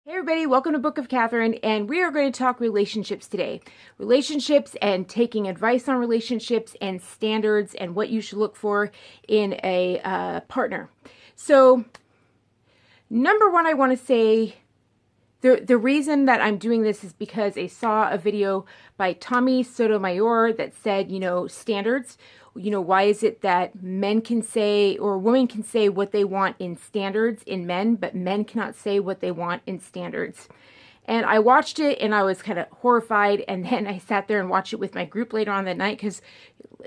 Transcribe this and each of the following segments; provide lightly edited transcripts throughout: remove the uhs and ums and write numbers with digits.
Hey everybody, welcome to Book of Katherine, and we are going to talk relationships today. Relationships and taking advice on relationships and standards and what you should look for in a partner. So, number one, I want to say the reason that I'm doing this is because I saw a video by SOTOMAYOR that said, standards. Why is it that men can say or women can say what they want in standards in men, but men cannot say what they want in standards? And I watched it and I was kind of horrified. And then I sat there and watched it with my group later on that night because,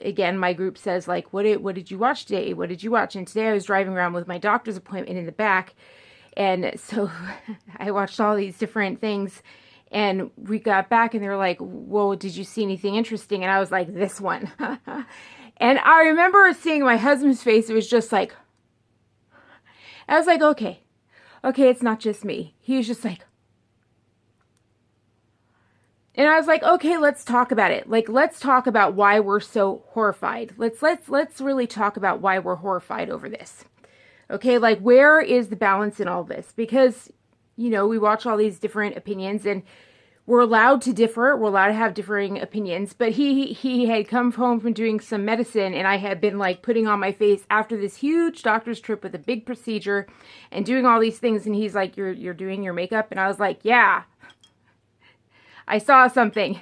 again, my group says, like, what did you watch today? What did you watch? And today I was driving around with my doctor's appointment in the back. And so I watched all these different things. And we got back and they were like, well, did you see anything interesting? And I was like, this one. And I remember seeing my husband's face. It was just like, I was like, okay, it's not just me. He was just like, and I was like, okay, let's talk about it. Like, let's talk about why we're so horrified. Let's really talk about why we're horrified over this. Okay, like, where is the balance in all this? Because, we watch all these different opinions and we're allowed to differ. We're allowed to have differing opinions. But he had come home from doing some medicine, and I had been like putting on my face after this huge doctor's trip with a big procedure and doing all these things. And he's like, you're doing your makeup? And I was like, yeah, I saw something,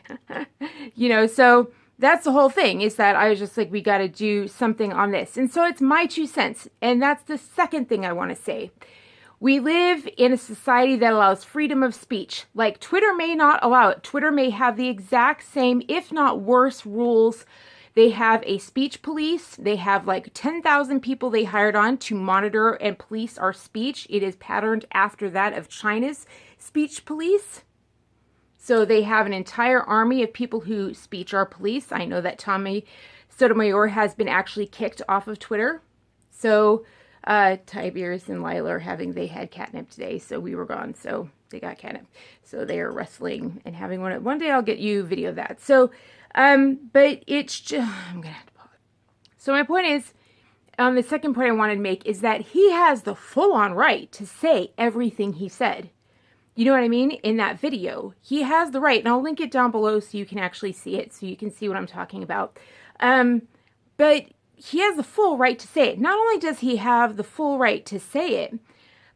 so that's the whole thing, is that I was just like, we got to do something on this. And so it's my 2 cents. And that's the second thing I want to say. We live in a society that allows freedom of speech. Like, Twitter may not allow it. Twitter may have the exact same, if not worse, rules. They have a speech police. They have like 10,000 people they hired on to monitor and police our speech. It is patterned after that of China's speech police. So they have an entire army of people who speech our police. I know that SOTOMAYOR has been actually kicked off of Twitter. So Tiberius and Lila they had catnip today, so we were gone, so they got catnip. So they are wrestling and having one day I'll get you video of that. So, but it's just, I'm gonna have to pause. So my point is, the second point I wanted to make is that he has the full-on right to say everything he said. You know what I mean? In that video, he has the right, and I'll link it down below so you can actually see it, so you can see what I'm talking about. But he has the full right to say it. Not only does he have the full right to say it,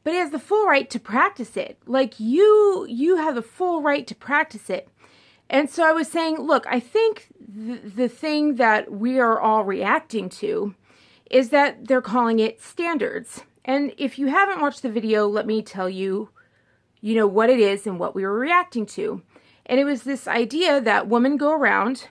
but he has the full right to practice it. Like, you have the full right to practice it. And so I was saying, look, I think the thing that we are all reacting to is that they're calling it standards. And if you haven't watched the video, let me tell you, what it is and what we were reacting to. And it was this idea that women go around,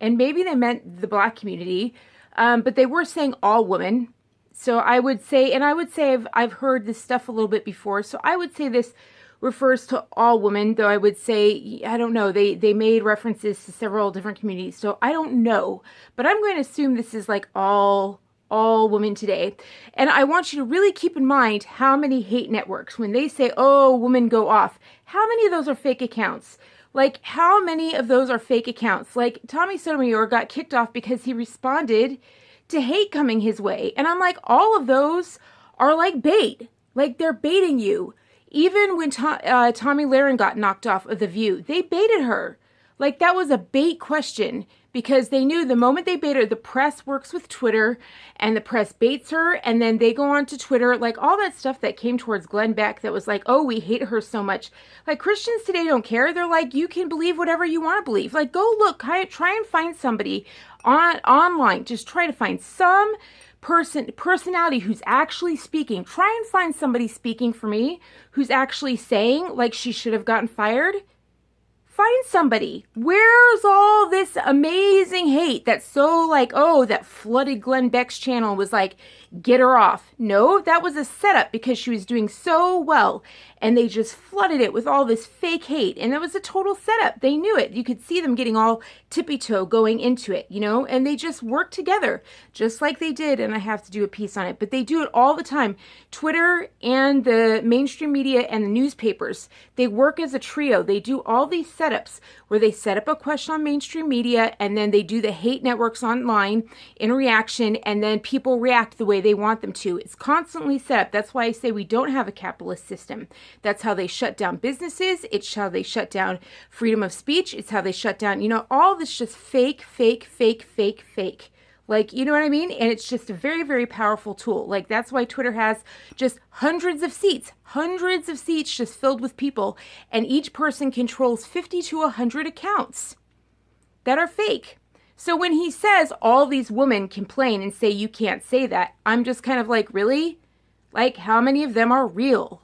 and maybe they meant the Black community, but they were saying all women. So I would say, I've heard this stuff a little bit before. So I would say this refers to all women, though I would say, I don't know, they made references to several different communities. So I don't know, but I'm going to assume this is like all women today. And I want you to really keep in mind how many hate networks, when they say, oh, women go off, how many of those are fake accounts? Like, how many of those are fake accounts? Like, SOTOMAYOR got kicked off because he responded to hate coming his way. And I'm like, all of those are like bait. Like, they're baiting you. Even when Tomi Lahren got knocked off of The View, they baited her. Like, that was a bait question, because they knew the moment they bait her, the press works with Twitter, and the press baits her, and then they go on to Twitter, like all that stuff that came towards Glenn Beck that was like, oh, we hate her so much. Like, Christians today don't care. They're like, you can believe whatever you want to believe. Like, go look, try and find somebody online. Just try to find some personality who's actually speaking. Try and find somebody speaking for me who's actually saying, like, she should have gotten fired. Find somebody. Where's all this amazing hate that's so like, oh, that flooded Glenn Beck's channel was like, get her off. No, that was a setup because she was doing so well. And they just flooded it with all this fake hate. And it was a total setup. They knew it. You could see them getting all tippy-toe going into it, and they just worked together just like they did. And I have to do a piece on it, but they do it all the time. Twitter and the mainstream media and the newspapers, they work as a trio. They do all these setups where they set up a question on mainstream media, and then they do the hate networks online in reaction, and then people react the way they want them to. It's constantly set up. That's why I say we don't have a capitalist system. That's how they shut down businesses. It's how they shut down freedom of speech. It's how they shut down, you know, all this just fake, fake, fake, fake, fake. Like, you know what I mean? And it's just a very, very powerful tool. Like, that's why Twitter has just hundreds of seats just filled with people. And each person controls 50 to 100 accounts that are fake. So when he says all these women complain and say you can't say that, I'm just kind of like, really? Like, how many of them are real?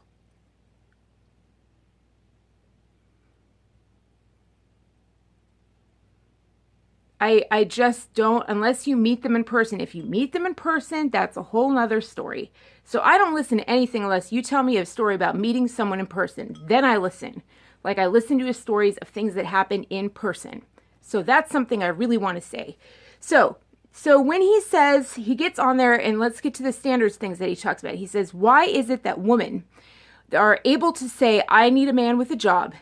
I just don't, unless you meet them in person. If you meet them in person, that's a whole nother story. So I don't listen to anything unless you tell me a story about meeting someone in person. Then I listen. Like, I listen to his stories of things that happen in person. So that's something I really want to say. So when he says, he gets on there, and let's get to the standards things that he talks about. He says, why is it that women are able to say, I need a man with a job?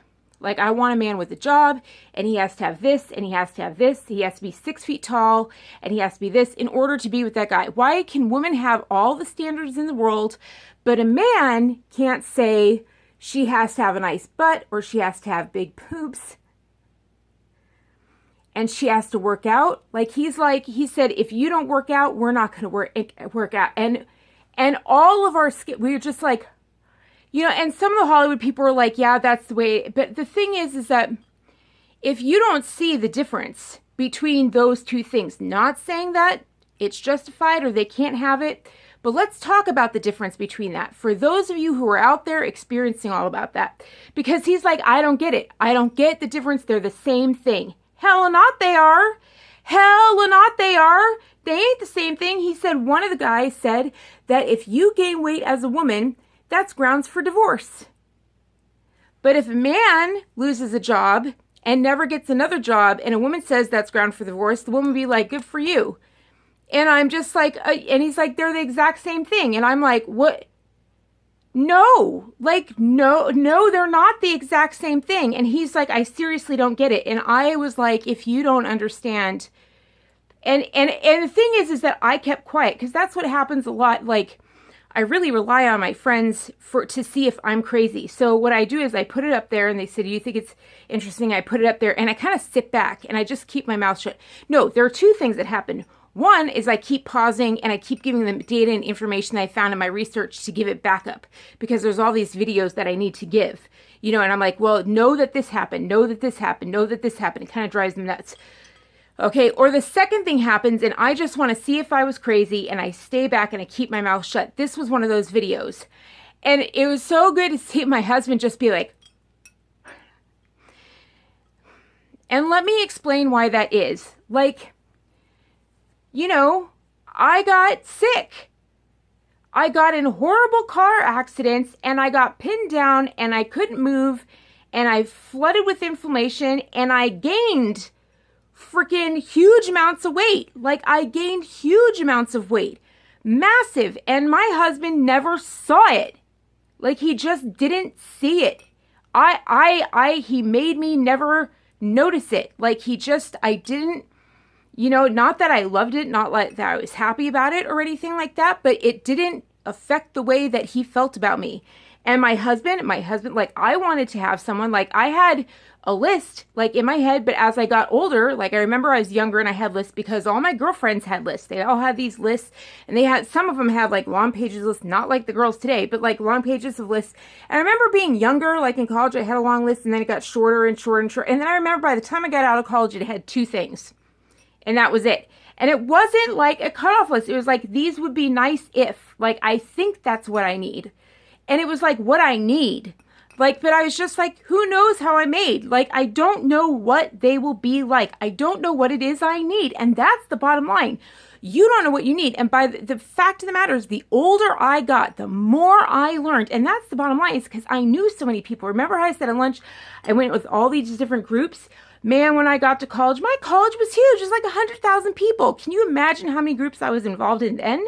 Like, I want a man with a job, and he has to have this, and he has to have this. He has to be 6 feet tall, and he has to be this in order to be with that guy. Why can women have all the standards in the world, but a man can't say she has to have a nice butt, or she has to have big boobs, and she has to work out? Like, he said, if you don't work out, we're not going to work out. And all of our, we were just like, you know, and some of the Hollywood people are like, yeah, that's the way. But the thing is that if you don't see the difference between those two things, not saying that it's justified or they can't have it, but let's talk about the difference between that. For those of you who are out there experiencing all about that, because he's like, I don't get it. I don't get the difference. They're the same thing. Hell or not they are. Hell or not they are. They ain't the same thing. He said, one of the guys said that if you gain weight as a woman, that's grounds for divorce. But if a man loses a job and never gets another job and a woman says that's ground for divorce, the woman be like, good for you. And I'm just like, and he's like, they're the exact same thing. And I'm like, what? No, like, no, they're not the exact same thing. And he's like, I seriously don't get it. And I was like, if you don't understand. And the thing is that I kept quiet, because that's what happens a lot. Like, I really rely on my friends to see if I'm crazy. So what I do is I put it up there, and they say, do you think it's interesting? I put it up there, and I kind of sit back and I just keep my mouth shut. No, there are two things that happen. One is I keep pausing and I keep giving them data and information that I found in my research to give it back up, because there's all these videos that I need to give, you know, and I'm like, well, know that this happened, know that this happened, know that this happened. It kind of drives them nuts. Okay, or the second thing happens and I just want to see if I was crazy, and I stay back and I keep my mouth shut. This was one of those videos. And it was so good to see my husband just be like, and let me explain why that is. Like, you know, I got sick. I got in horrible car accidents, and I got pinned down, and I couldn't move, and I flooded with inflammation, and I gained freaking huge amounts of weight. Like, I gained huge amounts of weight. Massive. And my husband never saw it. Like, he just didn't see it. He made me never notice it. Like, I didn't, you know, not that I loved it, not like that I was happy about it or anything like that, but it didn't affect the way that he felt about me. And my husband, like, I wanted to have someone, like, I had a list, like, in my head, but as I got older, like, I remember I was younger and I had lists because all my girlfriends had lists. They all had these lists, and some of them had, like, long pages lists, not like the girls today, but, like, long pages of lists. And I remember being younger, like, in college, I had a long list, and then it got shorter and shorter and shorter. And then I remember by the time I got out of college, it had 2 things, and that was it. And it wasn't, like, a cutoff list. It was, like, these would be nice if, like, I think that's what I need. And it was, like, what I need. Like, but I was just like, who knows how I'm made? Like, I don't know what they will be like. I don't know what it is I need. And that's the bottom line. You don't know what you need. And by the fact of the matter is, the older I got, the more I learned. And that's the bottom line, is because I knew so many people. Remember how I said at lunch, I went with all these different groups? Man, when I got to college, my college was huge. It was like 100,000 people. Can you imagine how many groups I was involved in then?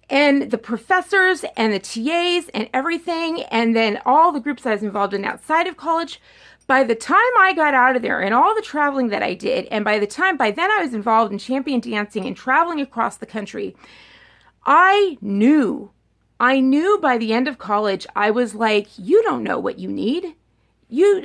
And the professors and the TAs and everything, and then all the groups I was involved in outside of college. By the time I got out of there and all the traveling that I did, and by then I was involved in champion dancing and traveling across the country, I knew I knew by the end of college, I was like, you don't know what you need.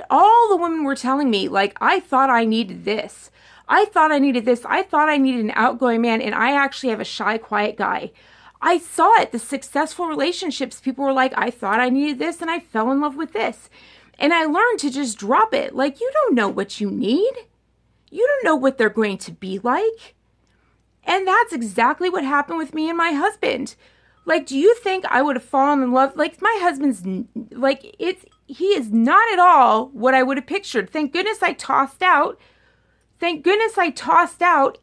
All the women were telling me, like, I thought I needed this. I thought I needed this. I thought I needed an outgoing man, and I actually have a shy, quiet guy. I saw it. The successful relationships, people were like, I thought I needed this, and I fell in love with this. And I learned to just drop it. Like, you don't know what you need. You don't know what they're going to be like. And that's exactly what happened with me and my husband. Like, do you think I would have fallen in love? Like, my husband's, like, he is not at all what I would have pictured. Thank goodness I tossed out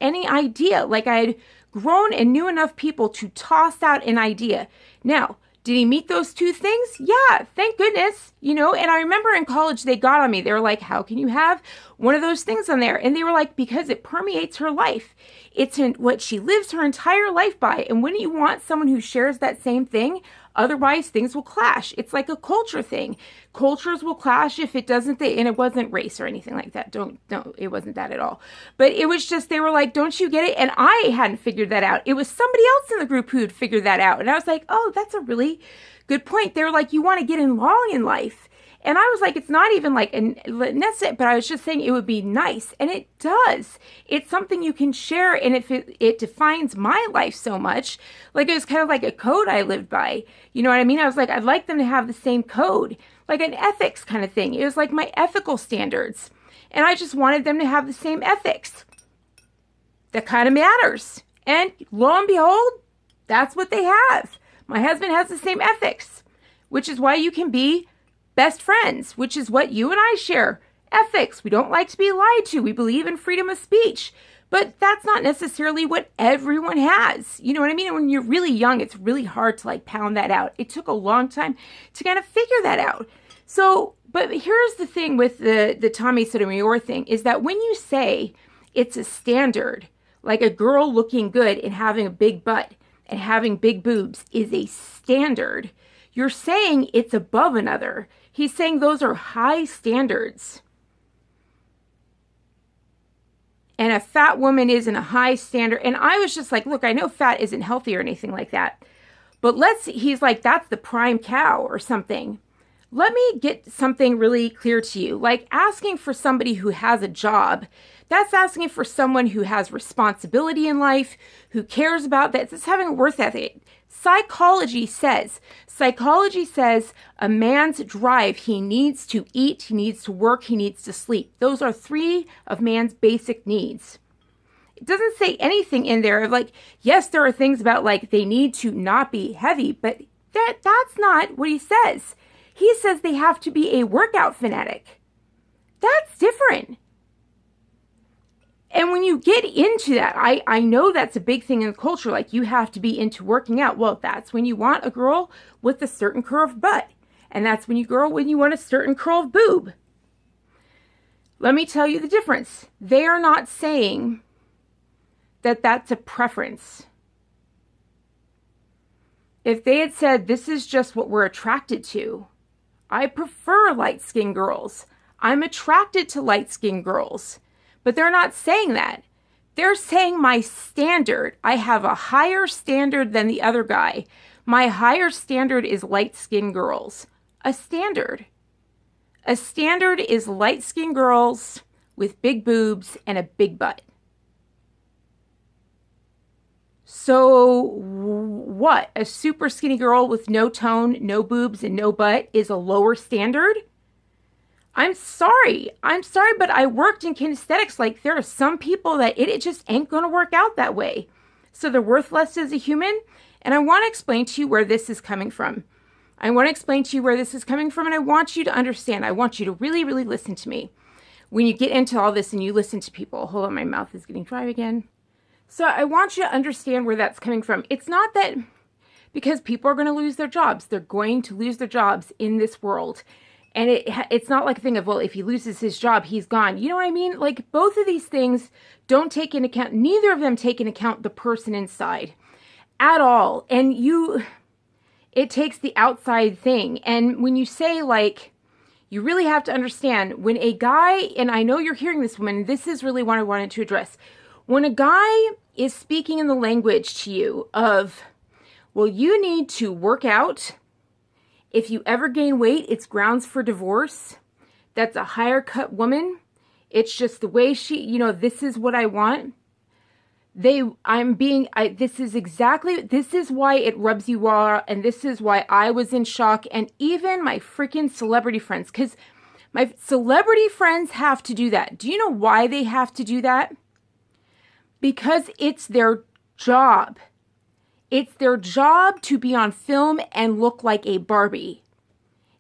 any idea. Like, I had grown and knew enough people to toss out an idea. Now, did he meet those two things? Yeah, thank goodness, And I remember in college, they got on me. They were like, how can you have one of those things on there? And they were like, because it permeates her life. It's in what she lives her entire life by. And wouldn't you want someone who shares that same thing? Otherwise, things will clash. It's like a culture thing. Cultures will clash if it doesn't. And it wasn't race or anything like that. Don't. It wasn't that at all. But it was just, they were like, don't you get it? And I hadn't figured that out. It was somebody else in the group who had figured that out. And I was like, oh, that's a really good point. They were like, you want to get along in life. And I was like, it's not even like, and that's it. But I was just saying it would be nice. And it does. It's something you can share. And if it defines my life so much, like it was kind of like a code I lived by. You know what I mean? I was like, I'd like them to have the same code, like an ethics kind of thing. It was like my ethical standards. And I just wanted them to have the same ethics. That kind of matters. And lo and behold, that's what they have. My husband has the same ethics, which is why you can be best friends, which is what you and I share. Ethics. We don't like to be lied to. We believe in freedom of speech. But that's not necessarily what everyone has. You know what I mean? And when you're really young, it's really hard to like pound that out. It took a long time to kind of figure that out. So, but here's the thing with the Tommy Sotomayor thing is that when you say it's a standard, like a girl looking good and having a big butt and having big boobs is a standard, you're saying it's above another. He's saying those are high standards. And a fat woman isn't a high standard. And I was just like, look, I know fat isn't healthy or anything like that. But he's like, that's the prime cow or something. Let me get something really clear to you. Like asking for somebody who has a job, that's asking for someone who has responsibility in life, who cares about that. It's having a worth ethic. Psychology says a man's drive, he needs to eat, he needs to work, he needs to sleep. Those are 3 of man's basic needs. It doesn't say anything in there of like, yes, there are things about like they need to not be heavy, but that's not what he says. He says they have to be a workout fanatic. That's different. And when you get into that, I know that's a big thing in the culture, like you have to be into working out. Well, that's when you want a girl with a certain curved butt. And that's when you want a certain curved boob. Let me tell you the difference. They are not saying that that's a preference. If they had said, this is just what we're attracted to. I prefer light-skinned girls. I'm attracted to light-skinned girls. But they're not saying that. They're saying my standard. I have a higher standard than the other guy. My higher standard is light-skinned girls. A standard. A standard is light-skinned girls with big boobs and a big butt. So what? A super skinny girl with no tone, no boobs, and no butt is a lower standard? I'm sorry, but I worked in kinesthetics. Like there are some people that it just ain't going to work out that way. So they're worthless as a human. And I want to explain to you where this is coming from. And I want you to understand. I want you to really, really listen to me. When you get into all this and you listen to people, hold on, my mouth is getting dry again. So I want you to understand where that's coming from. It's not that because people are going to lose their jobs. They're going to lose their jobs in this world. And it's not like a thing of, well, if he loses his job, he's gone. You know what I mean? Like both of these things don't take into account, neither of them take into account the person inside at all. And it takes the outside thing. And when you say like, you really have to understand when a guy, and I know you're hearing this woman, this is really what I wanted to address. When a guy is speaking in the language to you of Well, you need to work out. If you ever gain weight, it's grounds for divorce. That's a higher cut woman. It's just the way she, this is what I want. This is why it rubs you raw, and this is why I was in shock, and even my freaking celebrity friends, because my celebrity friends have to do that. Do you know why they have to do that? Because it's their job. It's their job to be on film and look like a Barbie.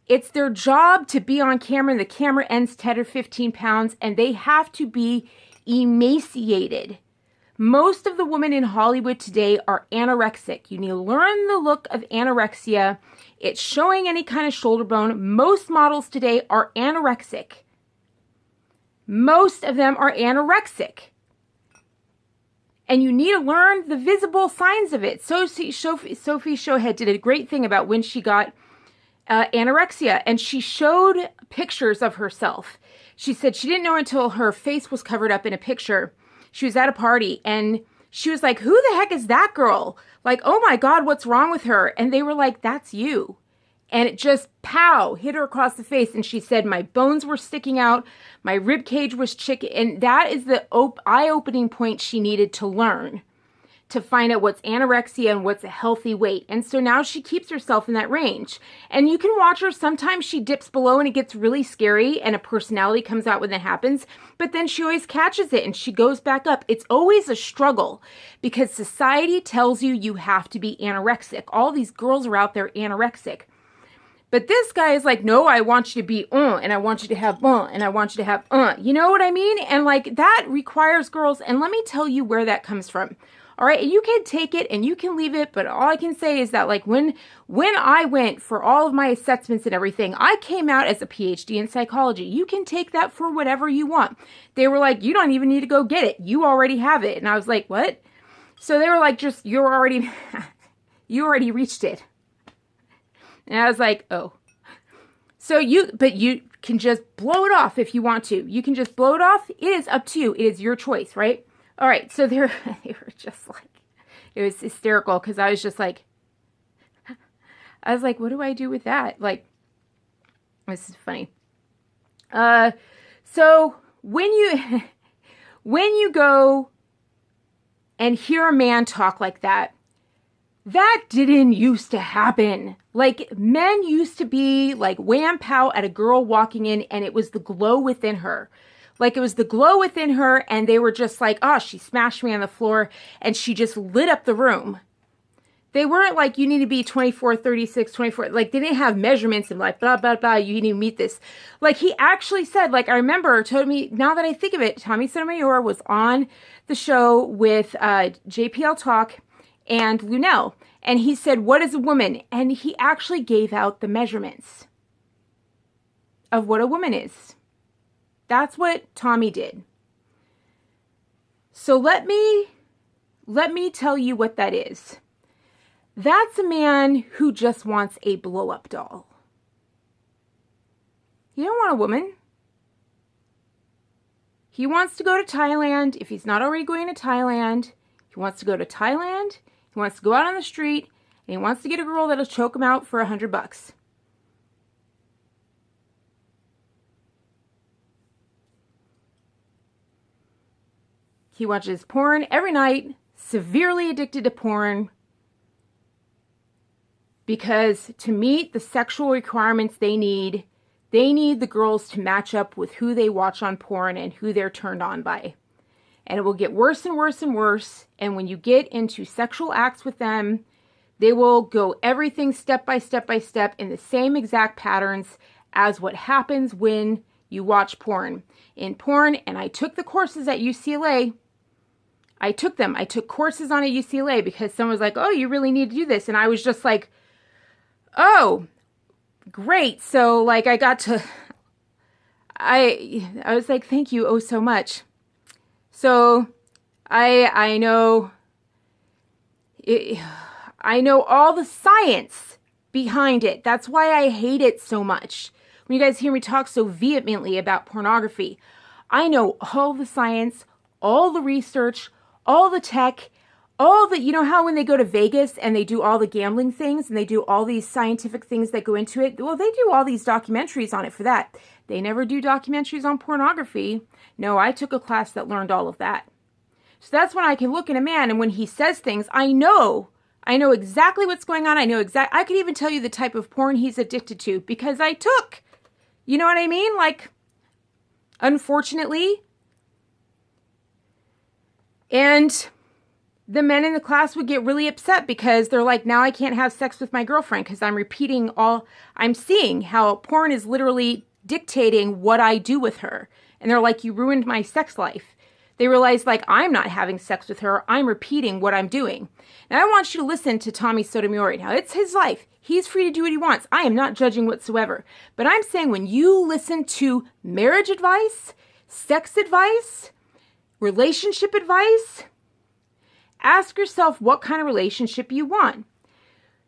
It's their job to be on camera, and the camera ends 10 or 15 pounds, and they have to be emaciated. Most of the women in Hollywood today are anorexic. You need to learn the look of anorexia. It's showing any kind of shoulder bone. Most models today are anorexic. Most of them are anorexic. And you need to learn the visible signs of it. Sophie Showhead did a great thing about when she got anorexia, and she showed pictures of herself. She said she didn't know until her face was covered up in a picture. She was at a party, and she was like, who the heck is that girl? Like, oh my God, what's wrong with her? And they were like, that's you. And it just, pow, hit her across the face. And she said, my bones were sticking out. My rib cage was chicken. And that is the eye-opening point she needed to learn, to find out what's anorexia and what's a healthy weight. And so now she keeps herself in that range. And you can watch her. Sometimes she dips below and it gets really scary and a personality comes out when that happens. But then she always catches it and she goes back up. It's always a struggle because society tells you you have to be anorexic. All these girls are out there anorexic. But this guy is like, no, I want you to be and I want you to have and I want you to have You know what I mean? And like that requires girls. And let me tell you where that comes from. All right, you can take it and you can leave it, but all I can say is that like when I went for all of my assessments and everything, I came out as a PhD in psychology. You can take that for whatever you want. They were like, you don't even need to go get it. You already have it. And I was like, what? So they were like, you already reached it. And I was like, oh. So you can just blow it off if you want to. You can just blow it off. It is up to you. It is your choice, right? All right, so they were just like, it was hysterical because I was like, what do I do with that? Like, this is funny. So when you go and hear a man talk like that didn't used to happen. Like, men used to be like wham pow at a girl walking in, and it was the glow within her. Like, it was the glow within her, and they were just like, oh, she smashed me on the floor, and she just lit up the room. They weren't like, you need to be 24, 36, 24. Like, they didn't have measurements and like, blah, blah, blah, you need to meet this. Like, he actually said, like, I remember, told me, now that I think of it, Tommy Sotomayor was on the show with JPL Talk and Lunel, and he said, what is a woman? And he actually gave out the measurements of what a woman is. That's what Tommy did. So let me tell you what that is. That's a man who just wants a blow-up doll. He don't want a woman. He wants to go to Thailand. If he's not already going to Thailand, he wants to go to Thailand. He wants to go out on the street, and he wants to get a girl that'll choke him out for $100. He watches porn every night, severely addicted to porn, because to meet the sexual requirements they need the girls to match up with who they watch on porn and who they're turned on by. And it will get worse and worse and worse. And when you get into sexual acts with them, they will go everything step by step by step in the same exact patterns as what happens when you watch porn. In porn, and I took the courses at UCLA. I took them. I took courses on at UCLA because someone was like, oh, you really need to do this. And I was just like, oh, great. So like I was like, thank you oh so much. So I know all the science behind it. That's why I hate it so much. When you guys hear me talk so vehemently about pornography, I know all the science, all the research, all the tech, all the, you know how when they go to Vegas and they do all the gambling things and they do all these scientific things that go into it? Well, they do all these documentaries on it for that. They never do documentaries on pornography. No, I took a class that learned all of that. So that's when I can look at a man, and when he says things, I know exactly what's going on. I could even tell you the type of porn he's addicted to because I took, you know what I mean? Like, unfortunately. And the men in the class would get really upset because they're like, now I can't have sex with my girlfriend because I'm seeing how porn is literally dictating what I do with her. And they're like, you ruined my sex life. They realize, like, I'm not having sex with her. I'm repeating what I'm doing. Now, I want you to listen to Tommy Sotomayor. Now, it's his life. He's free to do what he wants. I am not judging whatsoever. But I'm saying when you listen to marriage advice, sex advice, relationship advice, ask yourself what kind of relationship you want.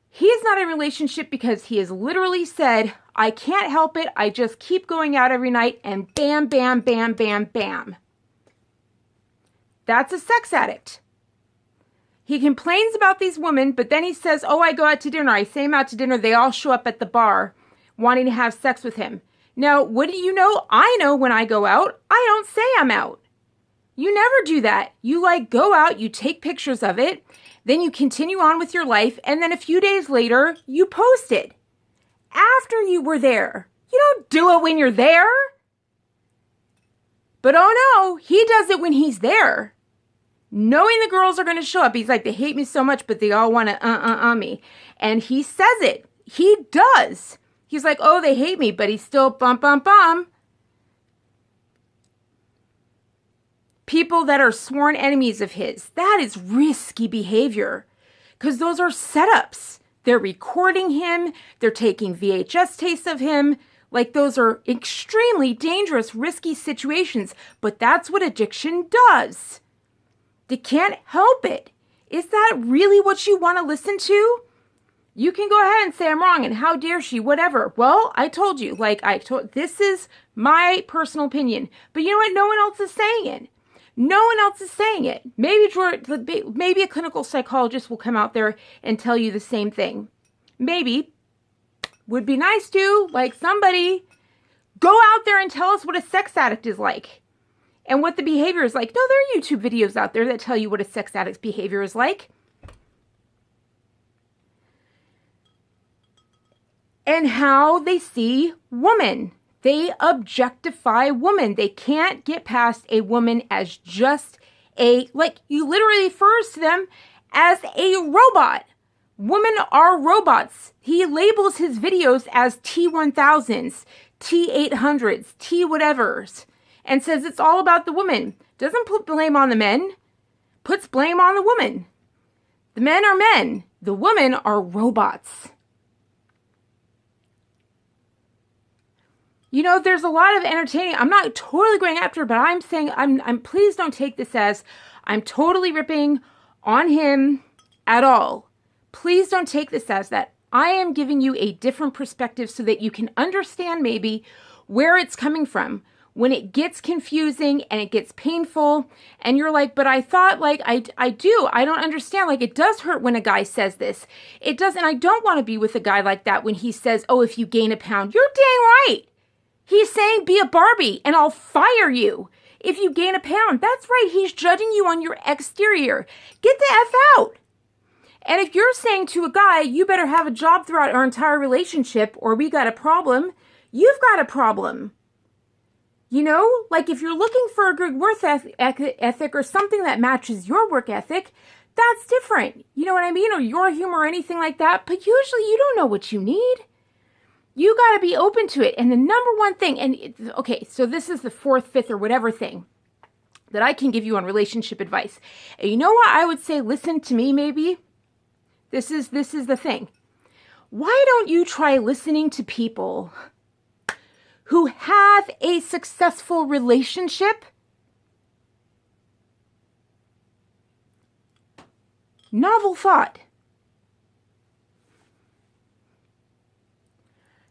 He is not in a relationship because he has literally said, I can't help it. I just keep going out every night and bam, bam, bam, bam, bam. That's a sex addict. He complains about these women, but then he says, oh, I go out to dinner. I say I'm out to dinner. They all show up at the bar wanting to have sex with him. Now, what do you know? I know when I go out, I don't say I'm out. You never do that. You go out, you take pictures of it, then you continue on with your life, and then a few days later, you post it. After you were there. You don't do it when you're there. But oh no, he does it when he's there. Knowing the girls are going to show up. He's like, they hate me so much, but they all want to me. And he says it. He does. He's like, oh, they hate me, but he's still bum. People that are sworn enemies of his. That is risky behavior. Because those are setups. They're recording him. They're taking VHS tapes of him. Like, those are extremely dangerous, risky situations. But that's what addiction does. They can't help it. Is that really what you want to listen to? You can go ahead and say I'm wrong and how dare she, whatever. Well, I told you, this is my personal opinion. But you know what? No one else is saying it. No one else is saying it. Maybe a clinical psychologist will come out there and tell you the same thing. Maybe. Would be nice to, somebody. Go out there and tell us what a sex addict is like. And what the behavior is like. No, there are YouTube videos out there that tell you what a sex addict's behavior is like. And how they see women. They objectify women. They can't get past a woman as just you literally refers to them as a robot. Women are robots. He labels his videos as T1000s, T800s, T whatevers. And says it's all about the woman. Doesn't put blame on the men. Puts blame on the woman. The men are men. The women are robots. You know, there's a lot of entertaining. I'm not totally going after it, but I'm saying, please don't take this as I'm totally ripping on him at all. Please don't take this as that. I am giving you a different perspective so that you can understand maybe where it's coming from. When it gets confusing and it gets painful and you're like, but I thought I don't understand. It does hurt when a guy says this. It does. And I don't want to be with a guy like that when he says, oh, if you gain a pound, you're dang right. He's saying be a Barbie and I'll fire you if you gain a pound. That's right. He's judging you on your exterior. Get the F out. And if you're saying to a guy, you better have a job throughout our entire relationship or we got a problem, you've got a problem. You know, if you're looking for a good work ethic or something that matches your work ethic, that's different. You know what I mean? Or your humor or anything like that. But usually you don't know what you need. You got to be open to it. And the number one thing, so this is the fourth, fifth, or whatever thing that I can give you on relationship advice. And you know what I would say, listen to me maybe? This is the thing. Why don't you try listening to people who have a successful relationship? Novel thought.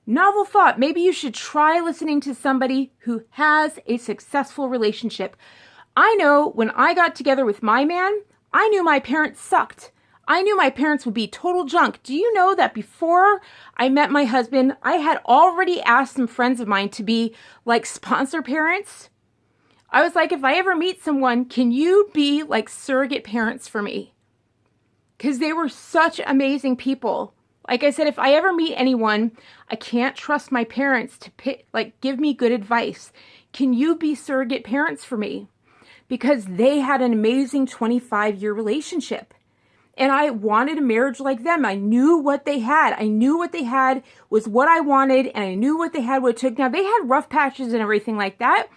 Novel thought. Maybe you should try listening to somebody who has a successful relationship. I know when I got together with my man, I knew my parents sucked. I knew my parents would be total junk. Do you know that before I met my husband, I had already asked some friends of mine to be like sponsor parents? I was like, if I ever meet someone, can you be like surrogate parents for me? Because they were such amazing people. Like I said, if I ever meet anyone, I can't trust my parents to give me good advice. Can you be surrogate parents for me? Because they had an amazing 25-year relationship. And I wanted a marriage like them. I knew what they had. I knew what they had was what I wanted, and I knew what they had, what it took. Now, they had rough patches and everything like that.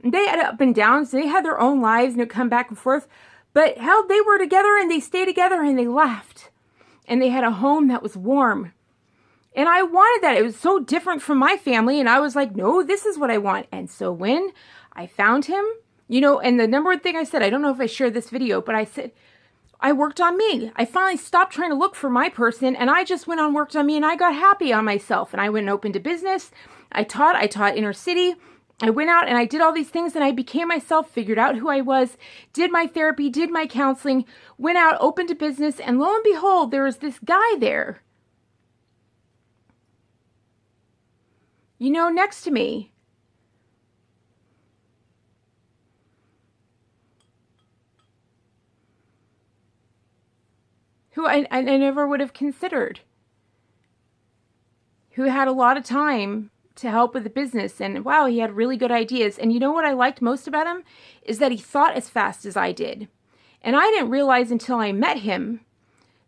They had up and downs. They had their own lives, and it would come back and forth. But hell, they were together, and they stayed together, and they laughed. And they had a home that was warm. And I wanted that. It was so different from my family, and I was like, no, this is what I want. And so when I found him, and the number one thing I said, I don't know if I shared this video, but I said, I worked on me. I finally stopped trying to look for my person, and I just went on, worked on me, and I got happy on myself. And I went and opened a business. I taught inner city. I went out and I did all these things, and I became myself, figured out who I was, did my therapy, did my counseling, went out, opened a business, and lo and behold, there was this guy there, next to me. Who I never would have considered, who had a lot of time to help with the business, and wow, he had really good ideas. And you know what I liked most about him is that he thought as fast as I did. And I didn't realize until I met him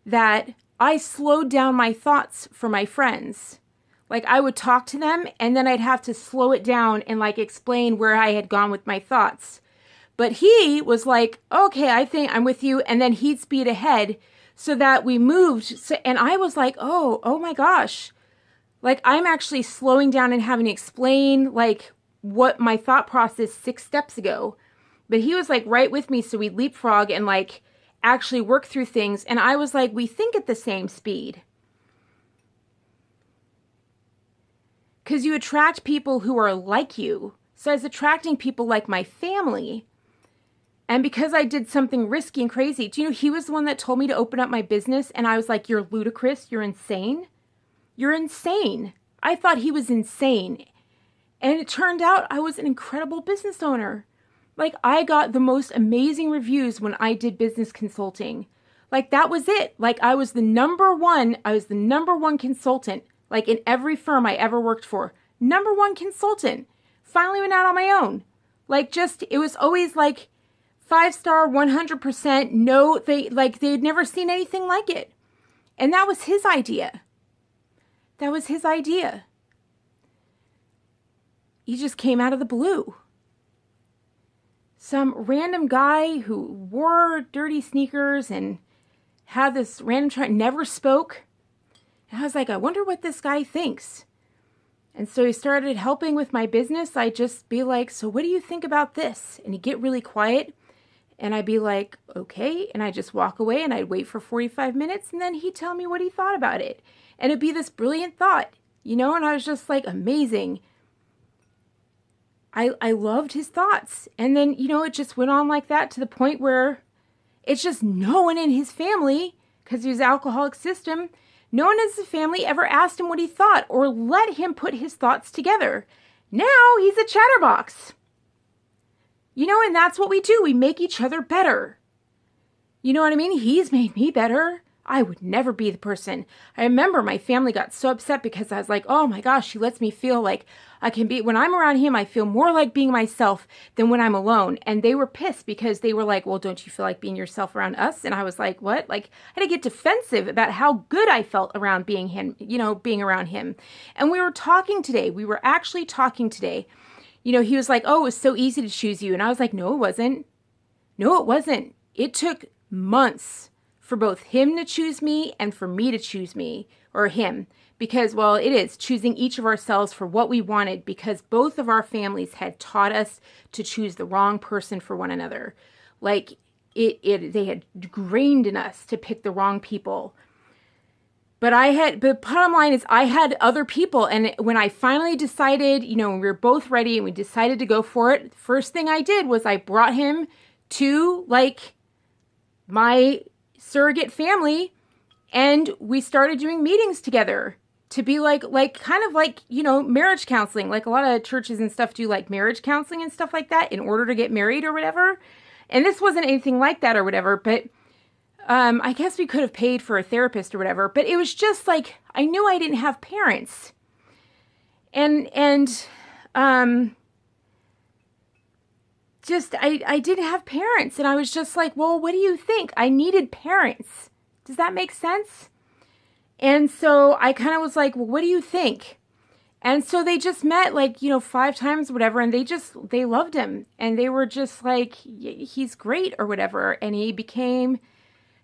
that I slowed down my thoughts for my friends. Like, I would talk to them, and then I'd have to slow it down and explain where I had gone with my thoughts. But he was like, okay, I think I'm with you, and then he'd speed ahead so that we moved. And I was like, oh my gosh. I'm actually slowing down and having to explain what my thought process 6 steps ago. But he was right with me. So we'd leapfrog and actually work through things. And I was like, we think at the same speed. Because you attract people who are like you. So I was attracting people like my family. And because I did something risky and crazy, do you know, he was the one that told me to open up my business. And I was like, you're ludicrous. You're insane. You're insane. I thought he was insane. And it turned out I was an incredible business owner. I got the most amazing reviews when I did business consulting. That was it. I was the number one consultant, in every firm I ever worked for. Number one consultant. Finally went out on my own. It was always 5-star, 100%. No, they'd never seen anything like it. And that was his idea. That was his idea. He just came out of the blue. Some random guy who wore dirty sneakers and had this random never spoke. And I was like, I wonder what this guy thinks. And so he started helping with my business. I'd just be like, so what do you think about this? And he'd get really quiet. And I'd be like, okay. And I'd just walk away and I'd wait for 45 minutes. And then he'd tell me what he thought about it. And it'd be this brilliant thought, and I was just amazing. I loved his thoughts. And then, it just went on like that to the point where it's just no one in his family, because he was alcoholic system, no one in his family ever asked him what he thought or let him put his thoughts together. Now he's a chatterbox. And that's what we do. We make each other better. You know what I mean? He's made me better. I would never be the person. I remember my family got so upset because I was like, oh my gosh, he lets me feel like I can be, when I'm around him, I feel more like being myself than when I'm alone. And they were pissed because they were like, well, don't you feel like being yourself around us? And I was like, what? I had to get defensive about how good I felt around being him, being around him. And we were talking today. We were actually talking today. He was like, oh, it was so easy to choose you. And I was like, no, it wasn't. No, it wasn't. It took months for both him to choose me and for me to choose me or him. Because, well, it is choosing each of ourselves for what we wanted, because both of our families had taught us to choose the wrong person for one another. They had ingrained in us to pick the wrong people. But bottom line is I had other people. And when I finally decided, when we were both ready and we decided to go for it, first thing I did was I brought him to my surrogate family, and we started doing meetings together to be like kind of like, marriage counseling. Like a lot of churches and stuff do like marriage counseling and stuff like that in order to get married or whatever. And this wasn't anything like that or whatever, but I guess we could have paid for a therapist or whatever, but it was just like, I knew I didn't have parents. And I didn't have parents. And I was just like, well, what do you think? I needed parents. Does that make sense? And so I kind of was like, well, what do you think? And so they just met 5 times, whatever. And they loved him. And they were just like, he's great or whatever. And he became,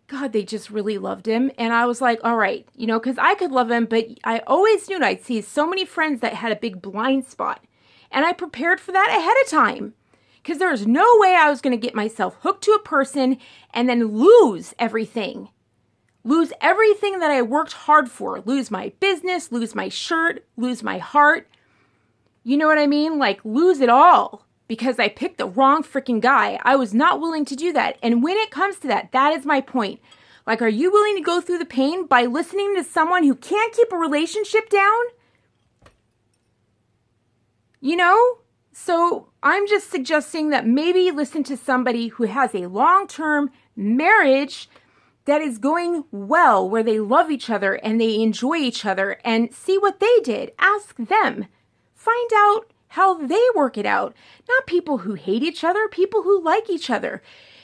God, they just really loved him. And I was like, all right, because I could love him, but I always knew I'd see so many friends that had a big blind spot. And I prepared for that ahead of time. Because there was no way I was going to get myself hooked to a person and then lose everything. Lose everything that I worked hard for. Lose my business, lose my shirt, lose my heart. You know what I mean? Like lose it all because I picked the wrong freaking guy. I was not willing to do that. And when it comes to that, that is my point. Like, are you willing to go through the pain by listening to someone who can't keep a relationship down? So I'm just suggesting that maybe listen to somebody who has a long-term marriage that is going well, where they love each other and they enjoy each other, and see what they did. Ask them. Find out how they work it out. Not people who hate each other, people who like each other.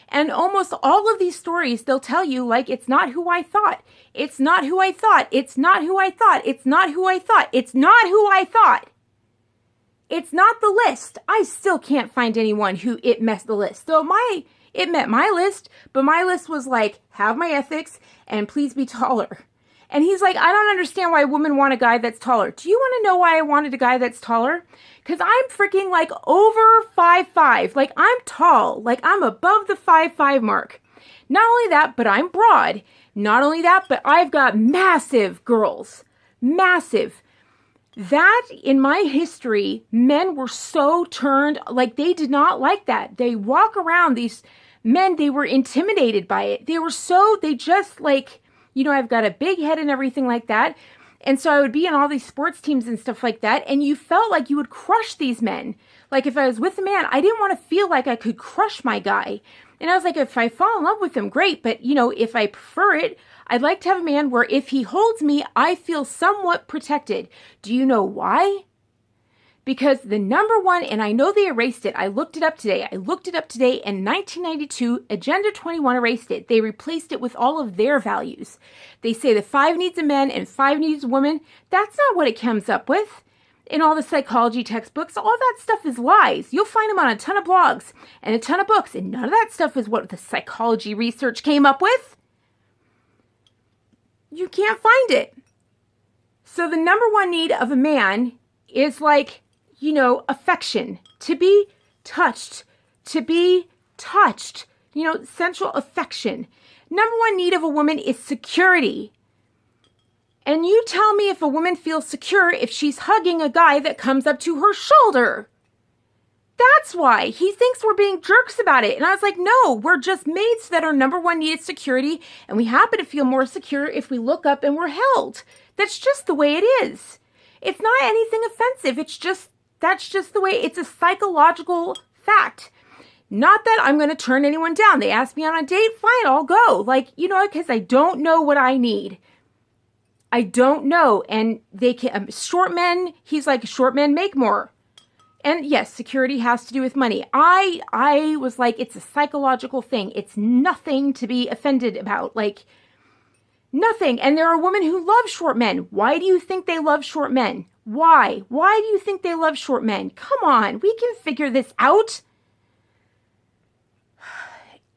And almost all of these stories, they'll tell you, like, it's not who I thought. It's not who I thought. It's not who I thought. It's not who I thought. It's not who I thought. It's not the list. I still can't find anyone who it messed the list. So it met my list, but my list was like, have my ethics and please be taller. And he's like, I don't understand why women want a guy that's taller. Do you want to know why I wanted a guy that's taller? Because I'm freaking like over 5'5". Like I'm tall. Like I'm above the 5'5" mark. Not only that, but I'm broad. Not only that, but I've got massive girls. Massive. That, in my history, men were so turned, like they did not like that. They walk around, these men, they were intimidated by it. They just like, I've got a big head and everything like that. And so I would be in all these sports teams and stuff like that. And you felt like you would crush these men. Like if I was with a man, I didn't want to feel like I could crush my guy. And I was like, if I fall in love with him, great. But, if I prefer it, I'd like to have a man where if he holds me, I feel somewhat protected. Do you know why? Because the number one, and I know they erased it. I looked it up today. In 1992, Agenda 21 erased it. They replaced it with all of their values. They say the 5 needs of men and 5 needs of women. That's not what it comes up with. In all the psychology textbooks, all that stuff is lies. You'll find them on a ton of blogs and a ton of books, and none of that stuff is what the psychology research came up with. You can't find it. So the number one need of a man is like, affection, to be touched, sensual affection. Number one need of a woman is security. And you tell me if a woman feels secure if she's hugging a guy that comes up to her shoulder. That's why he thinks we're being jerks about it. And I was like, no, we're just made so that our number one need is security. And we happen to feel more secure if we look up and we're held. That's just the way it is. It's not anything offensive. That's just the way, it's a psychological fact. Not that I'm going to turn anyone down. They ask me on a date, fine, I'll go. Because I don't know what I need. I don't know. And they can, short men, he's like, short men make more. And yes, security has to do with money. I was like, it's a psychological thing. It's nothing to be offended about. Like, nothing. And there are women who love short men. Why do you think they love short men? Why? Why do you think they love short men? Come on, we can figure this out.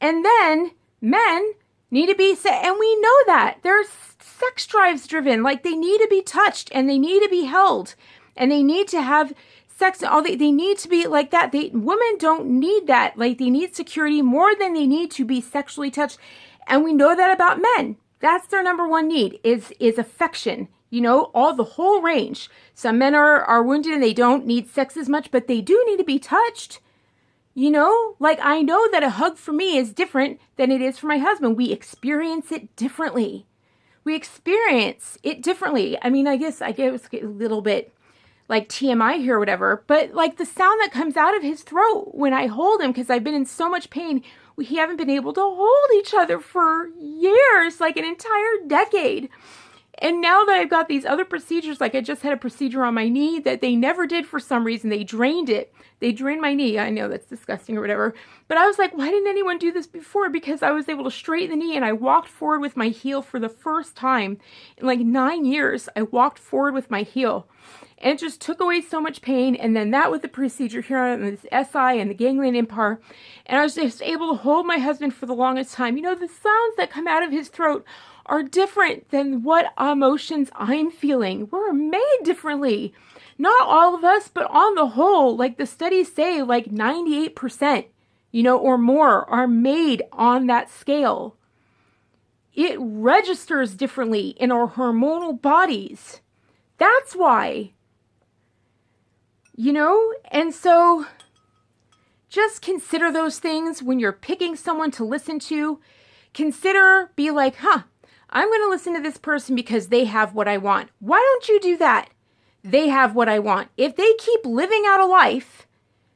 And then men need to be, and we know that. They're sex drives driven. Like they need to be touched and they need to be held. And they need to have sex, they need to be like that. Women don't need that. Like they need security more than they need to be sexually touched. And we know that about men. That's their number one need is affection. All the whole range. Some men are wounded and they don't need sex as much, but they do need to be touched. You know, like I know that a hug for me is different than it is for my husband. We experience it differently. We experience it differently. I mean, I guess a little bit like TMI here or whatever, but like the sound that comes out of his throat when I hold him, because I've been in so much pain, we haven't been able to hold each other for years, like an entire decade. And now that I've got these other procedures, like I just had a procedure on my knee that they never did for some reason. They drained it. They drained my knee. I know that's disgusting or whatever. But I was like, why didn't anyone do this before? Because I was able to straighten the knee and I walked forward with my heel for the first time in like 9 years. I walked forward with my heel. And it just took away so much pain. And then that with the procedure here on this SI and the ganglion impar. And I was just able to hold my husband for the longest time. You know, the sounds that come out of his throat are different than what emotions I'm feeling. We're made differently. Not all of us, but on the whole, like the studies say, like 98%, you know, or more are made on that scale. It registers differently in our hormonal bodies. That's why. You know, and so just consider those things when you're picking someone to listen to. Consider, be like, I'm going to listen to this person because they have what I want. Why don't you do that? They have what I want. If they keep living out a life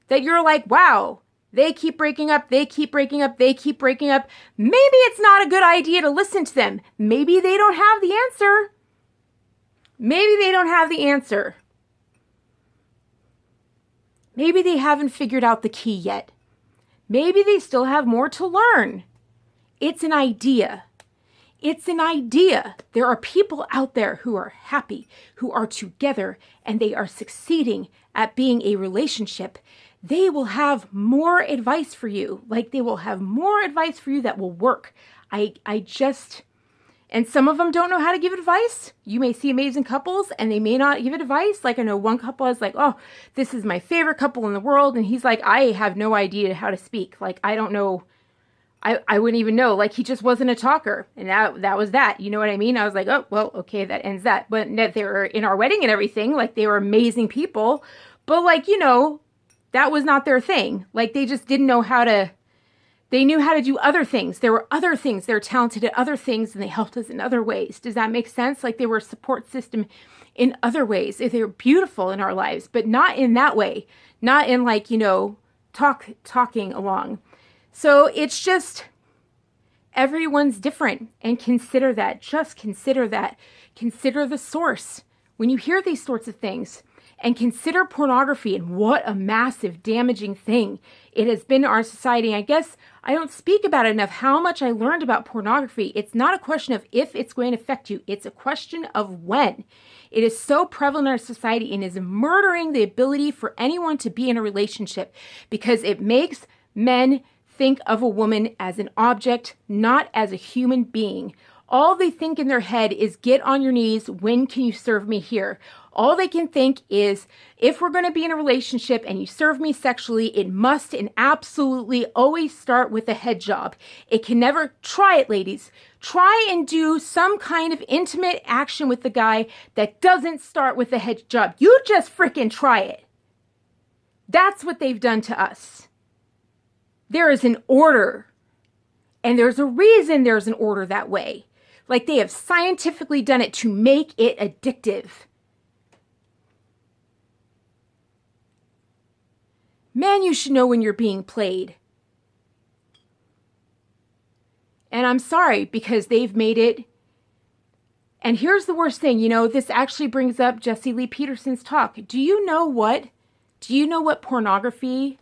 that you're like, wow, they keep breaking up, they keep breaking up, they keep breaking up, maybe it's not a good idea to listen to them. Maybe they don't have the answer. Maybe they don't have the answer. Maybe they haven't figured out the key yet. Maybe they still have more to learn. It's an idea. It's an idea. There are people out there who are happy, who are together, and they are succeeding at being a relationship. They will have more advice for you. Like they will have more advice for you that will work. And some of them don't know how to give advice. You may see amazing couples and they may not give advice. Like I know one couple is like, oh, this is my favorite couple in the world. And he's like, I have no idea how to speak. Like, I don't know. I wouldn't even know. Like he just wasn't a talker. And that was that. You know what I mean? I was like, oh, well, okay, that ends that. But they were in our wedding and everything. Like they were amazing people. But like, you know, that was not their thing. Like they just didn't know how to. They knew how to do other things. There were other things. They were talented at other things and they helped us in other ways. Does that make sense? Like they were a support system in other ways. They were beautiful in our lives, but not in that way. Not in like, you know, talking along. So it's just everyone's different and consider that. Just consider that. Consider the source when you hear these sorts of things. And consider pornography and what a massive damaging thing it has been in our society. I guess I don't speak about it enough how much I learned about pornography. It's not a question of if it's going to affect you. It's a question of when. It is so prevalent in our society and is murdering the ability for anyone to be in a relationship because it makes men think of a woman as an object, not as a human being. All they think in their head is get on your knees. When can you serve me here? All they can think is, if we're going to be in a relationship and you serve me sexually, it must and absolutely always start with a head job. It can never, try it, ladies. Try and do some kind of intimate action with the guy that doesn't start with a head job. You just freaking try it. That's what they've done to us. There is an order. And there's a reason there's an order that way. Like they have scientifically done it to make it addictive. Man, you should know when you're being played. And I'm sorry because they've made it. And here's the worst thing, you know, this actually brings up Jesse Lee Peterson's talk. Do you know what pornography,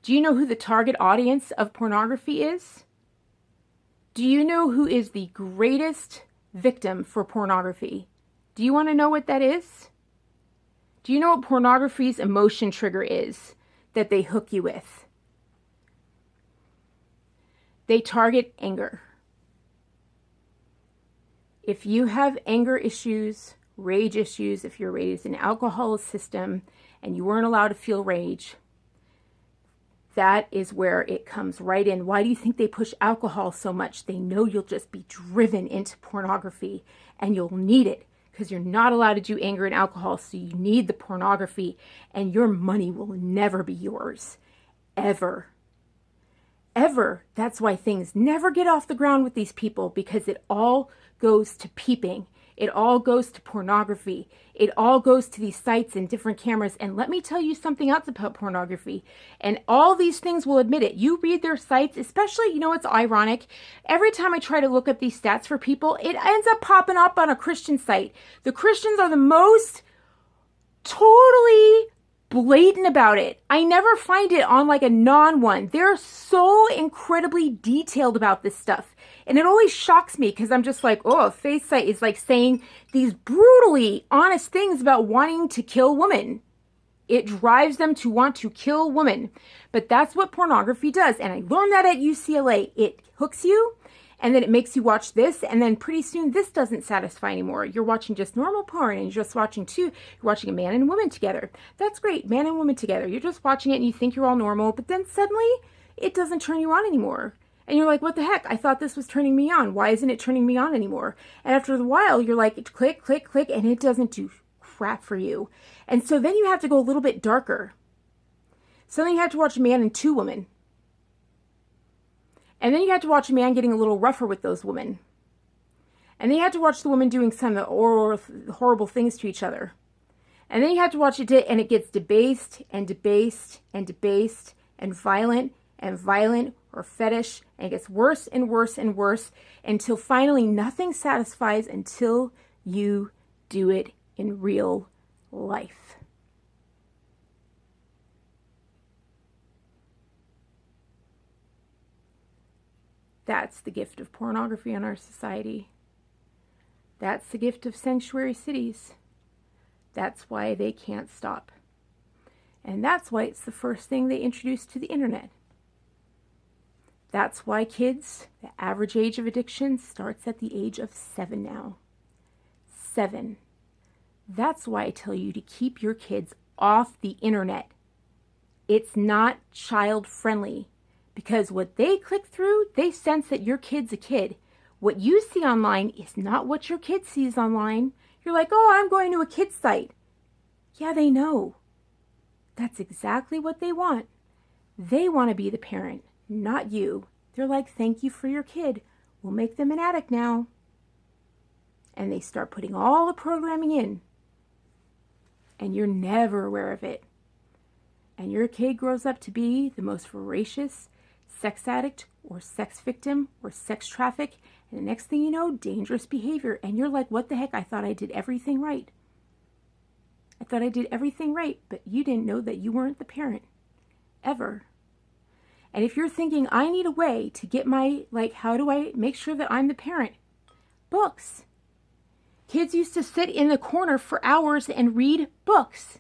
do you know who the target audience of pornography is? Do you know who is the greatest victim for pornography? Do you want to know what that is? Do you know what pornography's emotion trigger is that they hook you with? They target anger. If you have anger issues, rage issues, if you're raised in an alcohol system and you weren't allowed to feel rage, that is where it comes right in. Why do you think they push alcohol so much? They know you'll just be driven into pornography and you'll need it because you're not allowed to do anger and alcohol. So you need the pornography and your money will never be yours. Ever. ever. That's why things never get off the ground with these people, because it all goes to peeping. It all goes to pornography. It all goes to these sites and different cameras. And let me tell you something else about pornography. And all these things will admit it. You read their sites, especially, you know, it's ironic. Every time I try to look up these stats for people, it ends up popping up on a Christian site. The Christians are the most totally blatant about it. I never find it on like a non-one. They're so incredibly detailed about this stuff. And it always shocks me because I'm just like, oh, a faith site is like saying these brutally honest things about wanting to kill women. It drives them to want to kill women. But that's what pornography does. And I learned that at UCLA. It hooks you, and then it makes you watch this, and then pretty soon this doesn't satisfy anymore. You're watching just normal porn, and you're just watching you're watching a man and woman together. That's great, man and woman together. You're just watching it and you think you're all normal, but then suddenly it doesn't turn you on anymore. And you're like, what the heck? I thought this was turning me on. Why isn't it turning me on anymore? And after a while, you're like, click, click, click, and it doesn't do crap for you. And so then you have to go a little bit darker. So then you have to watch a man and two women. And then you have to watch a man getting a little rougher with those women. And then you have to watch the women doing some of the horrible things to each other. And then you have to watch it, and it gets debased and debased and debased and violent or fetish, and it gets worse and worse and worse until finally nothing satisfies until you do it in real life. That's the gift of pornography in our society. That's the gift of sanctuary cities. That's why they can't stop. And that's why it's the first thing they introduced to the internet. That's why kids, the average age of addiction starts at the age of 7 now. 7. That's why I tell you to keep your kids off the internet. It's not child friendly. Because what they click through, they sense that your kid's a kid. What you see online is not what your kid sees online. You're like, oh, I'm going to a kid's site. Yeah, they know. That's exactly what they want. They want to be the parent, not you. They're like, thank you for your kid. We'll make them an addict now. And they start putting all the programming in. And you're never aware of it. And your kid grows up to be the most voracious sex addict or sex victim or sex traffic, and the next thing you know, dangerous behavior. And you're like, what the heck? I thought I did everything right. I thought I did everything right, but you didn't know that you weren't the parent. Ever. And if you're thinking, I need a way to get how do I make sure that I'm the parent? Books. Kids used to sit in the corner for hours and read books.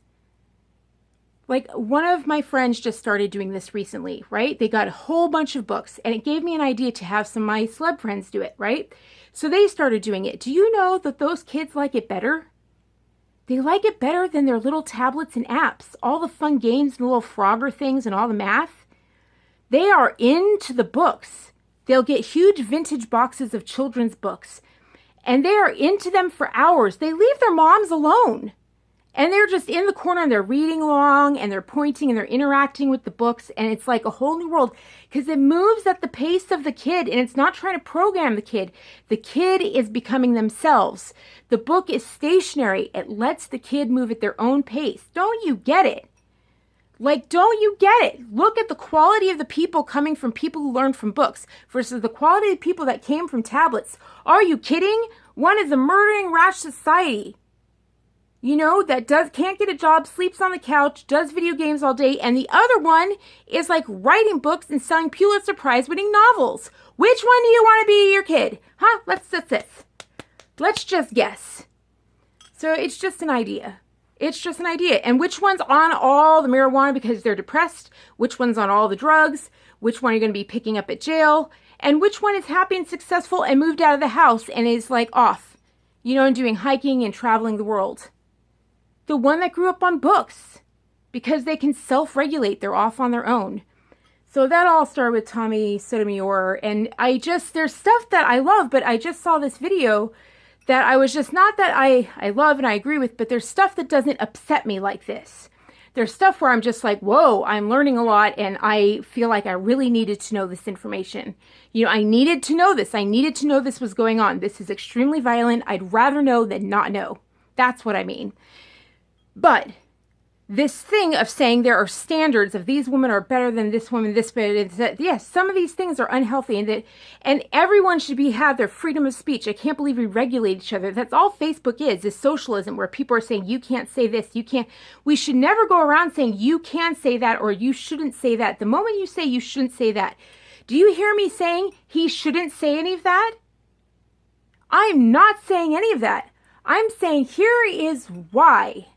Like, one of my friends just started doing this recently, right? They got a whole bunch of books, and it gave me an idea to have some of my celeb friends do it, right? So they started doing it. Do you know that those kids like it better? They like it better than their little tablets and apps, all the fun games and little Frogger things and all the math. They are into the books. They'll get huge vintage boxes of children's books, and they are into them for hours. They leave their moms alone. And they're just in the corner and they're reading along and they're pointing and they're interacting with the books. And it's like a whole new world because it moves at the pace of the kid, and it's not trying to program the kid. The kid is becoming themselves. The book is stationary. It lets the kid move at their own pace. Don't you get it? Don't you get it? Look at the quality of the people coming from people who learned from books versus the quality of the people that came from tablets. Are you kidding? One is a murdering rash society. You know, that can't get a job, sleeps on the couch, does video games all day, and the other one is like writing books and selling Pulitzer Prize winning novels. Which one do you want to be your kid? Huh? Let's just guess. So it's just an idea. It's just an idea. And which one's on all the marijuana because they're depressed? Which one's on all the drugs? Which one are you going to be picking up at jail? And which one is happy and successful and moved out of the house and is like off, and doing hiking and traveling the world? The one that grew up on books because they can self-regulate. They're off on their own. So that all started with Tommy Sotomayor. And there's stuff that I love, but I just saw this video that I was just not that I love and I agree with, but there's stuff that doesn't upset me like this. there's stuff where I'm just like, whoa, I'm learning a lot, and I feel like I really needed to know this information. I needed to know this. I needed to know this was going on. This is extremely violent. I'd rather know than not know. That's what I mean. But this thing of saying there are standards of these women are better than this woman, this better, yes, some of these things are unhealthy, and everyone should have their freedom of speech. I can't believe we regulate each other. That's all Facebook is socialism, where people are saying you can't say this, you can't. We should never go around saying you can say that or you shouldn't say that. The moment you say you shouldn't say that, do you hear me saying he shouldn't say any of that? I'm not saying any of that. I'm saying here is why.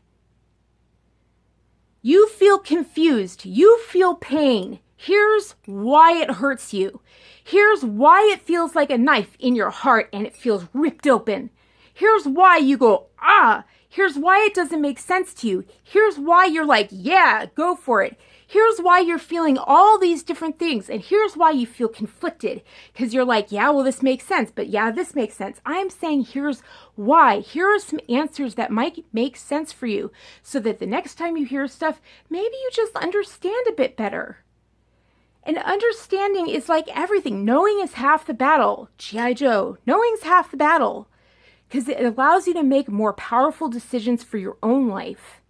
You feel confused. You feel pain. Here's why it hurts you. Here's why it feels like a knife in your heart and it feels ripped open. Here's why you go, ah. Here's why it doesn't make sense to you. Here's why you're like, yeah, go for it. Here's why you're feeling all these different things. And here's why you feel conflicted. Because you're like, yeah, well, this makes sense. But yeah, this makes sense. I'm saying here's why. Here are some answers that might make sense for you. So that the next time you hear stuff, maybe you just understand a bit better. And understanding is like everything. Knowing is half the battle. G.I. Joe. Knowing's half the battle. Because it allows you to make more powerful decisions for your own life.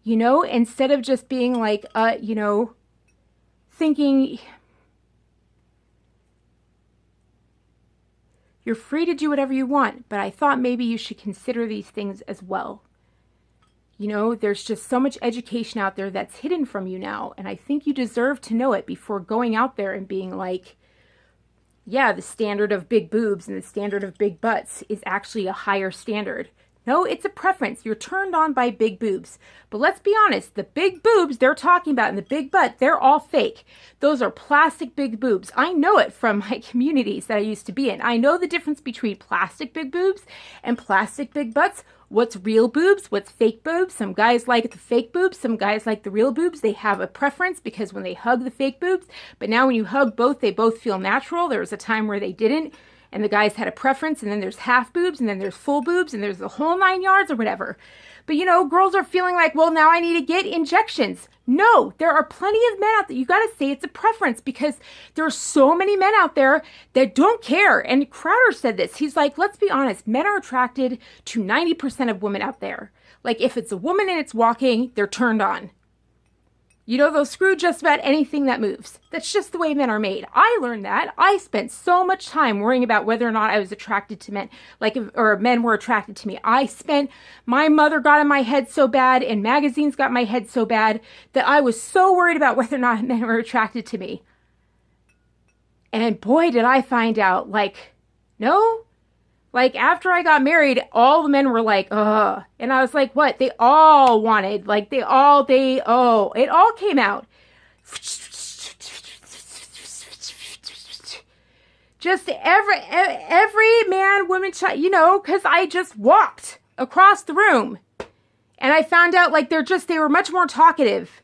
Instead of just being like, thinking you're free to do whatever you want, but I thought maybe you should consider these things as well. There's just so much education out there that's hidden from you now, and I think you deserve to know it before going out there and being like, yeah, the standard of big boobs and the standard of big butts is actually a higher standard. No, it's a preference. You're turned on by big boobs. But let's be honest, the big boobs they're talking about and the big butt, they're all fake. Those are plastic big boobs. I know it from my communities that I used to be in. I know the difference between plastic big boobs and plastic big butts. What's real boobs? What's fake boobs? Some guys like the fake boobs. Some guys like the real boobs. They have a preference because when they hug the fake boobs, but now when you hug both, they both feel natural. There was a time where they didn't. And the guys had a preference, and then there's half boobs, and then there's full boobs, and there's the whole 9 yards or whatever. But girls are feeling like, well, now I need to get injections. No, there are plenty of men out there. You got to say it's a preference because there are so many men out there that don't care. And Crowder said this. He's like, let's be honest, men are attracted to 90% of women out there. Like if it's a woman and it's walking, they're turned on. They'll screw just about anything that moves. That's just the way men are made. I learned that. I spent so much time worrying about whether or not I was attracted to men, or men were attracted to me. My mother got in my head so bad, and magazines got in my head so bad, that I was so worried about whether or not men were attracted to me. And boy, did I find out, no. After I got married, all the men were like, ugh. And I was like, what? They all wanted, it all came out. Just every man, woman, child, because I just walked across the room. And I found out, they were much more talkative,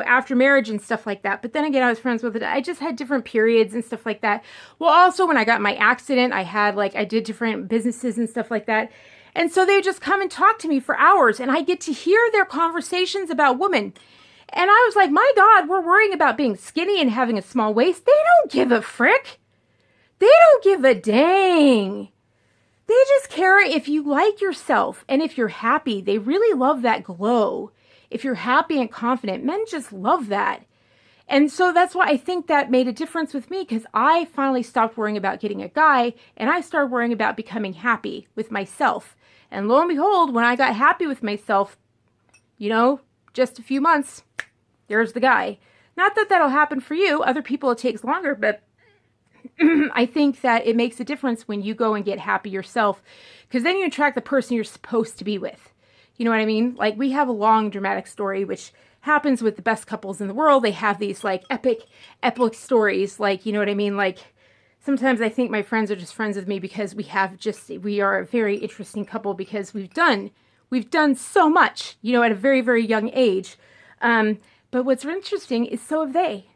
after marriage and stuff like that. But then again, I was friends with it. I just had different periods and stuff like that. Well, also when I got my accident, I did different businesses and stuff like that. And so they just come and talk to me for hours, and I get to hear their conversations about women. And I was like, my God, we're worrying about being skinny and having a small waist. They don't give a frick. They don't give a dang. They just care if you like yourself and if you're happy. They really love that glow. If you're happy and confident, men just love that. And so that's why I think that made a difference with me, because I finally stopped worrying about getting a guy and I started worrying about becoming happy with myself. And lo and behold, when I got happy with myself, just a few months, there's the guy. Not that that'll happen for you. Other people, it takes longer, but I think that it makes a difference when you go and get happy yourself, because then you attract the person you're supposed to be with. You know what I mean? We have a long dramatic story, which happens with the best couples in the world. They have these epic stories. You know what I mean? Sometimes I think my friends are just friends with me because we are a very interesting couple because we've done so much, at a very, very young age. But what's interesting is so have they.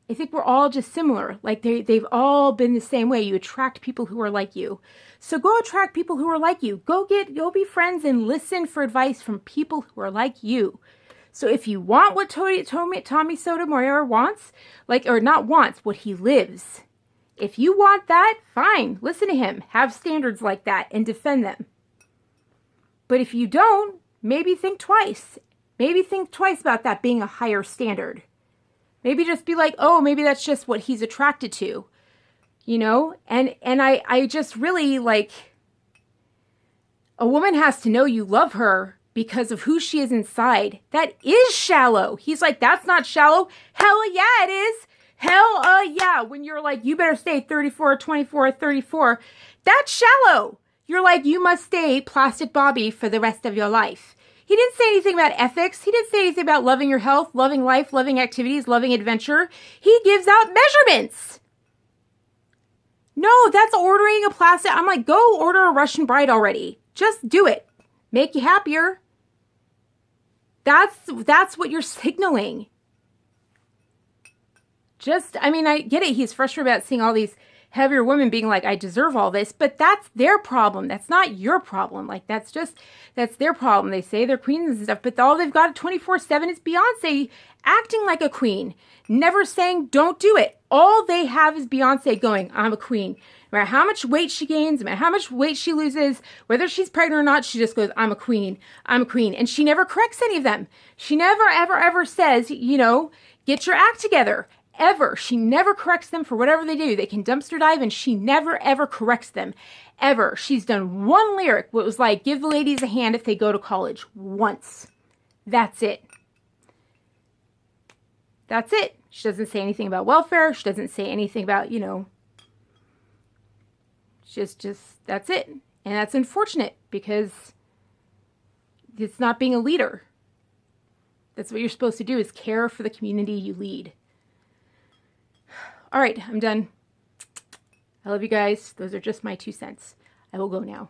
I think we're all just similar. They've all been the same way. You attract people who are like you. So go attract people who are like you. Go be friends and listen for advice from people who are like you. So if you want what Tommy Sotomayor wants, like, or not wants, what he lives, if you want that, fine, listen to him, have standards like that and defend them. But if you don't, maybe think twice. Maybe think twice about that being a higher standard. Maybe just be like, oh, maybe that's just what he's attracted to, you know? And I just really, like, a woman has to know you love her because of who she is inside. That is shallow. He's like, that's not shallow. Hell yeah, it is. Hell yeah. When you're like, you better stay 34, 24, 34. That's shallow. You're like, you must stay Plastic Bobby for the rest of your life. He didn't say anything about ethics. He didn't say anything about loving your health, loving life, loving activities, loving adventure. He gives out measurements. No, that's ordering a plastic. I'm like, go order a Russian bride already. Just do it. Make you happier. That's what you're signaling. I mean, I get it. He's frustrated about seeing all these heavier women being like, I deserve all this, but that's their problem. That's not your problem. Like, that's their problem. They say they're queens and stuff, but all they've got 24/7 is Beyonce acting like a queen, never saying don't do it. All they have is Beyonce going, I'm a queen. No matter how much weight she gains, no matter how much weight she loses, whether she's pregnant or not, she just goes, I'm a queen. I'm a queen. And she never corrects any of them. She never, ever, ever says, you know, get your act together. Ever. She never corrects them for whatever they do. They can dumpster dive and she never, ever corrects them. Ever. She's done one lyric where it was like, give the ladies a hand if they go to college. Once. That's it. That's it. She doesn't say anything about welfare. She doesn't say anything about, you know, just that's it. And that's unfortunate because it's not being a leader. That's what you're supposed to do, is care for the community you lead. All right, I'm done. I love you guys. Those are just my 2 cents. I will go now.